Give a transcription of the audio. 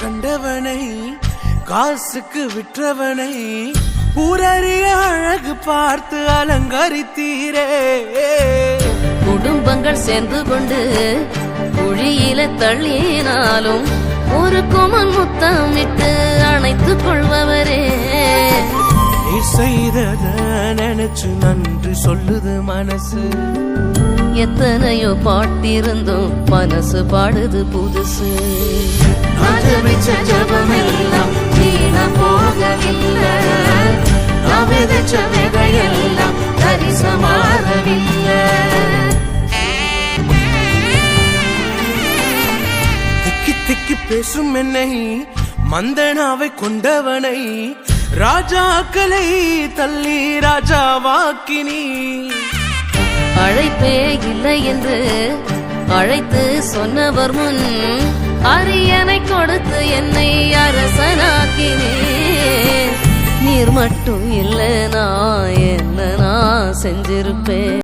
கண்டவனை காசுக்கு விற்றவனை ஊரறிய அழகு பார்த்து அலங்கரித்தீரே. குடும்பங்கள் சேர்ந்து கொண்டு குழியில தள்ளினாலும் ஒரு குமன் முத்தமிட்டு அணைத்துக் கொள்பவரே. நீ செய்தத நினைச்சு நன்றி சொல்லுது மனசு. எத்தனையோ பாட்டிருந்தும் மனசு பாடுது புதுசு. ஜபமெல்லாம் வீண போகவில்லை, விதைச்ச விதையெல்லாம் தரிசமாகவில்லை. திக்கி திக்கி பேசும் என்னை மந்தனாவை கொண்டவனை ராஜாக்களை தள்ளி ராஜாவாக்கினி. அழைப்பே இல்லை என்று அழைத்து சொன்னவர் முன் அரியணை கொடுத்து என்னை அரசனாக்கினே. நீர் மட்டும் இல்லைனா என்ன நான் செஞ்சிருப்பேன்.